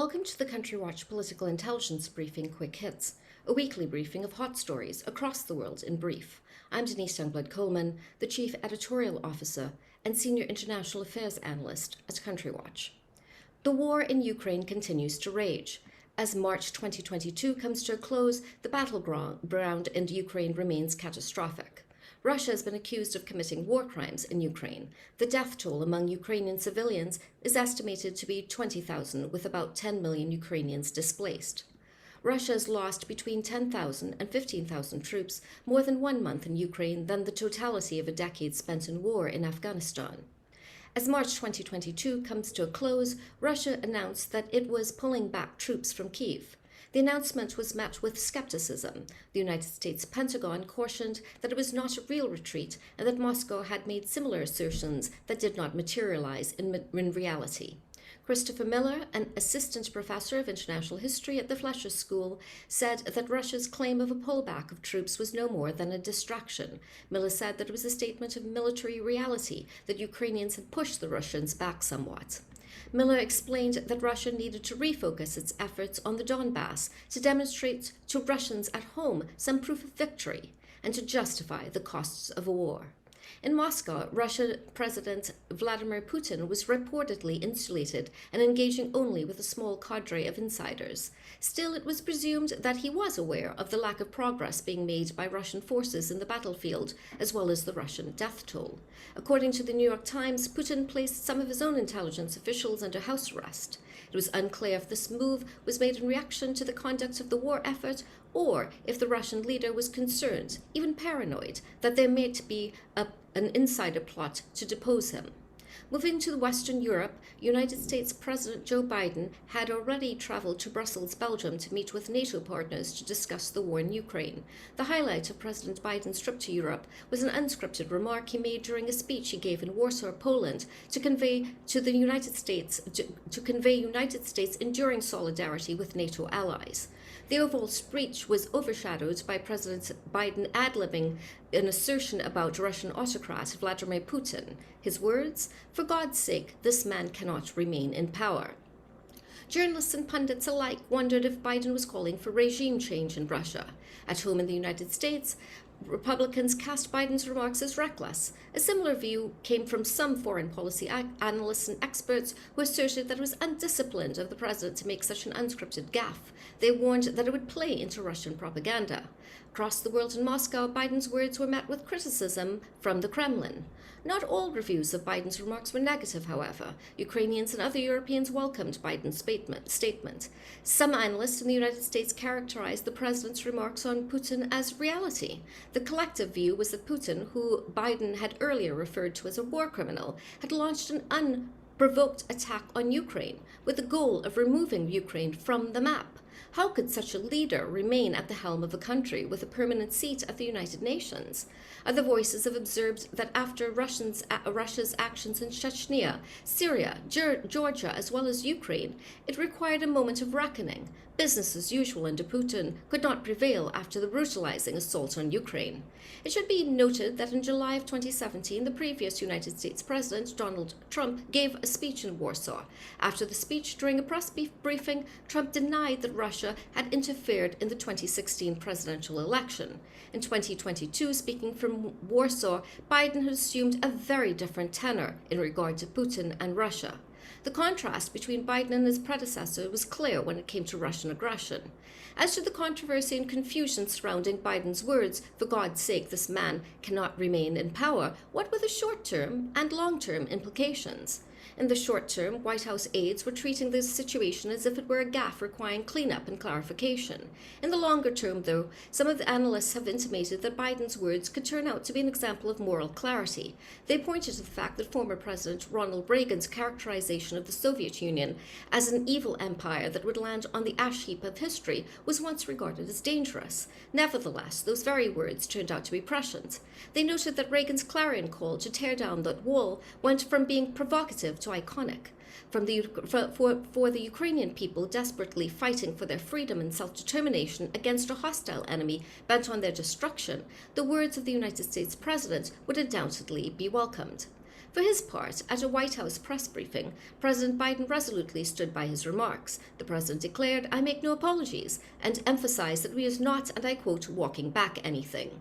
Welcome to the Country Watch Political Intelligence Briefing Quick Hits, a weekly briefing of hot stories across the world in brief. I'm Denise Youngblood-Coleman, the Chief Editorial Officer and Senior International Affairs Analyst at Country Watch. The war in Ukraine continues to rage. As March 2022 comes to a close, the battleground in Ukraine remains catastrophic. Russia has been accused of committing war crimes in Ukraine. The death toll among Ukrainian civilians is estimated to be 20,000, with about 10 million Ukrainians displaced. Russia has lost between 10,000 and 15,000 troops more than 1 month in Ukraine than the totality of a decade spent in war in Afghanistan. As March 2022 comes to a close, Russia announced that it was pulling back troops from Kyiv. The announcement was met with skepticism. The United States Pentagon cautioned that it was not a real retreat and that Moscow had made similar assertions that did not materialize in reality. Christopher Miller, an assistant professor of international history at the Fletcher School, said that Russia's claim of a pullback of troops was no more than a distraction. Miller said that it was a statement of military reality, that Ukrainians had pushed the Russians back somewhat. Miller explained that Russia needed to refocus its efforts on the Donbass to demonstrate to Russians at home some proof of victory and to justify the costs of a war. In Moscow, Russian President Vladimir Putin was reportedly insulated and engaging only with a small cadre of insiders. Still, it was presumed that he was aware of the lack of progress being made by Russian forces in the battlefield, as well as the Russian death toll. According to the New York Times, Putin placed some of his own intelligence officials under house arrest. It was unclear if this move was made in reaction to the conduct of the war effort or if the Russian leader was concerned, even paranoid, that there might be an insider plot to depose him. Moving to Western Europe, United States President Joe Biden had already traveled to Brussels, Belgium, to meet with NATO partners to discuss the war in Ukraine. The highlight of President Biden's trip to Europe was an unscripted remark he made during a speech he gave in Warsaw, Poland, to convey United States enduring solidarity with NATO allies. The overall speech was overshadowed by President Biden ad-libbing an assertion about Russian autocrat Vladimir Putin. His words, "For God's sake, this man cannot remain in power." Journalists and pundits alike wondered if Biden was calling for regime change in Russia. At home in the United States, Republicans cast Biden's remarks as reckless. A similar view came from some foreign policy analysts and experts who asserted that it was undisciplined of the president to make such an unscripted gaffe. They warned that it would play into Russian propaganda. Across the world in Moscow, Biden's words were met with criticism from the Kremlin. Not all reviews of Biden's remarks were negative, however. Ukrainians and other Europeans welcomed Biden's statement. Some analysts in the United States characterized the president's remarks on Putin as reality. The collective view was that Putin, who Biden had earlier referred to as a war criminal, had launched an unprovoked attack on Ukraine with the goal of removing Ukraine from the map. How could such a leader remain at the helm of a country with a permanent seat at the United Nations? Other voices have observed that after Russia's actions in Chechnya, Syria, Georgia, as well as Ukraine, it required a moment of reckoning. Business as usual under Putin could not prevail after the brutalizing assault on Ukraine. It should be noted that in July of 2017, the previous United States President, Donald Trump, gave a speech in Warsaw. After the speech, during a press briefing, Trump denied that Russia had interfered in the 2016 presidential election. In 2022, speaking from Warsaw, Biden had assumed a very different tenor in regard to Putin and Russia. The contrast between Biden and his predecessor was clear when it came to Russian aggression. As to the controversy and confusion surrounding Biden's words, "For God's sake, this man cannot remain in power," what were the short-term and long-term implications? In the short term, White House aides were treating this situation as if it were a gaffe requiring cleanup and clarification. In the longer term, though, some of the analysts have intimated that Biden's words could turn out to be an example of moral clarity. They pointed to the fact that former President Ronald Reagan's characterization of the Soviet Union as an evil empire that would land on the ash heap of history was once regarded as dangerous. Nevertheless, those very words turned out to be prescient. They noted that Reagan's clarion call to tear down that wall went from being provocative to iconic. For the Ukrainian people desperately fighting for their freedom and self-determination against a hostile enemy bent on their destruction, the words of the United States President would undoubtedly be welcomed. For his part, at a White House press briefing, President Biden resolutely stood by his remarks. The president declared, "I make no apologies," and emphasized that he is not, and I quote, "walking back anything."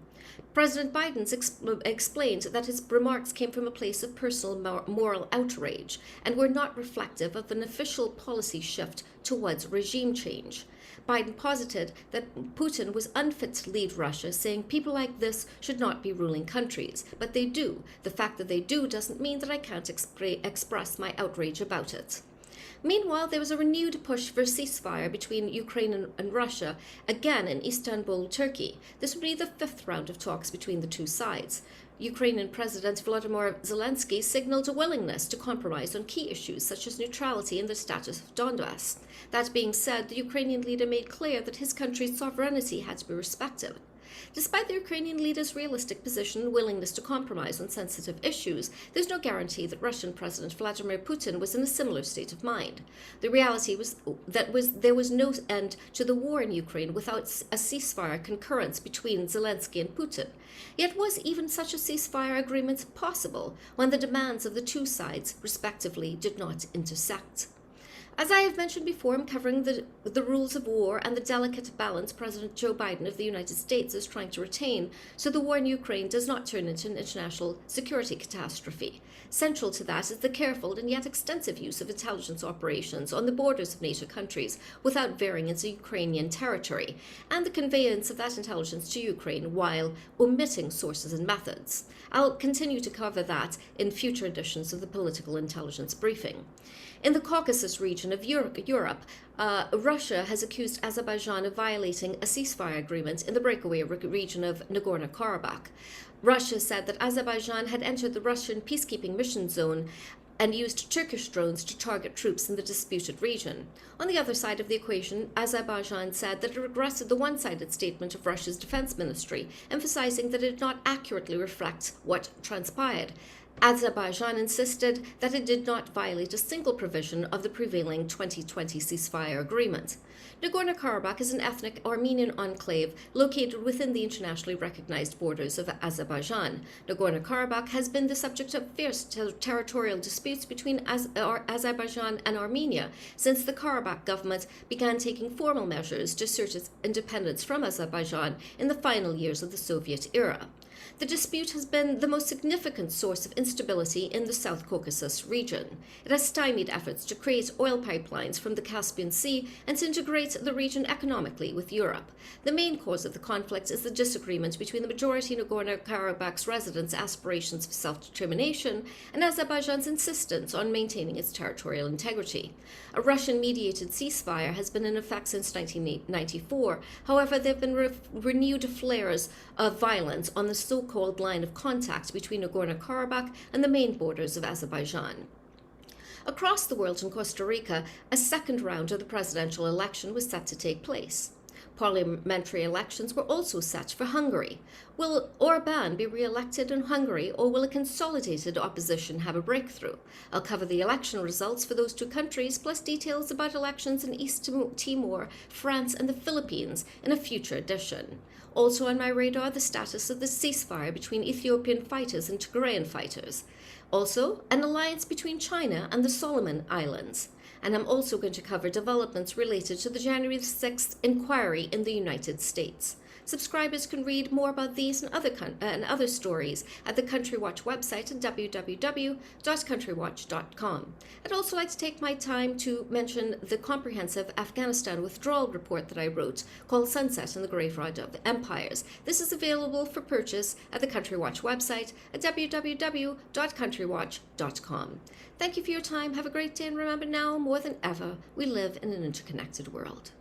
President Biden explained that his remarks came from a place of personal moral outrage and were not reflective of an official policy shift towards regime change. Biden posited that Putin was unfit to lead Russia, saying people like this should not be ruling countries. But they do. The fact that they do doesn't mean that I can't express my outrage about it. Meanwhile, there was a renewed push for a ceasefire between Ukraine and Russia, again in Istanbul, Turkey. This would be the fifth round of talks between the two sides. Ukrainian President Volodymyr Zelensky signaled a willingness to compromise on key issues such as neutrality and the status of Donbass. That being said, the Ukrainian leader made clear that his country's sovereignty had to be respected. Despite the Ukrainian leader's realistic position and willingness to compromise on sensitive issues, there's no guarantee that Russian President Vladimir Putin was in a similar state of mind. The reality was that there was no end to the war in Ukraine without a ceasefire concurrence between Zelensky and Putin. Yet was even such a ceasefire agreement possible when the demands of the two sides, respectively, did not intersect? As I have mentioned before, I'm covering the rules of war and the delicate balance President Joe Biden of the United States is trying to retain so the war in Ukraine does not turn into an international security catastrophe. Central to that is the careful and yet extensive use of intelligence operations on the borders of NATO countries without veering into Ukrainian territory, and the conveyance of that intelligence to Ukraine while omitting sources and methods. I'll continue to cover that in future editions of the Political Intelligence Briefing. In the Caucasus region of Europe, Russia has accused Azerbaijan of violating a ceasefire agreement in the breakaway region of Nagorno-Karabakh. Russia said that Azerbaijan had entered the Russian peacekeeping mission zone and used Turkish drones to target troops in the disputed region. On the other side of the equation, Azerbaijan said that it regretted the one-sided statement of Russia's defense ministry, emphasizing that it did not accurately reflect what transpired. Azerbaijan insisted that it did not violate a single provision of the prevailing 2020 ceasefire agreement. Nagorno-Karabakh is an ethnic Armenian enclave located within the internationally recognized borders of Azerbaijan. Nagorno-Karabakh has been the subject of fierce territorial disputes between Azerbaijan and Armenia since the Karabakh government began taking formal measures to assert its independence from Azerbaijan in the final years of the Soviet era. The dispute has been the most significant source of instability in the South Caucasus region. It has stymied efforts to create oil pipelines from the Caspian Sea and to integrate the region economically with Europe. The main cause of the conflict is the disagreement between the majority Nagorno-Karabakh's residents' aspirations for self-determination and Azerbaijan's insistence on maintaining its territorial integrity. A Russian-mediated ceasefire has been in effect since 1994. However, there have been renewed flares of violence on the so-called line of contact between Nagorno-Karabakh and the main borders of Azerbaijan. Across the world in Costa Rica, a second round of the presidential election was set to take place. Parliamentary elections were also set for Hungary. Will Orbán be re-elected in Hungary, or will a consolidated opposition have a breakthrough? I'll cover the election results for those two countries, plus details about elections in East Timor, France, and the Philippines in a future edition. Also on my radar, the status of the ceasefire between Ethiopian fighters and Tigrayan fighters. Also, an alliance between China and the Solomon Islands. And I'm also going to cover developments related to the January 6th inquiry in the United States. Subscribers can read more about these and other stories at the Country Watch website at www.countrywatch.com. I'd also like to take my time to mention the comprehensive Afghanistan withdrawal report that I wrote called Sunset and the Graveyard of Empires. This is available for purchase at the Country Watch website at www.countrywatch.com. Thank you for your time. Have a great day, and remember now, more than ever, we live in an interconnected world.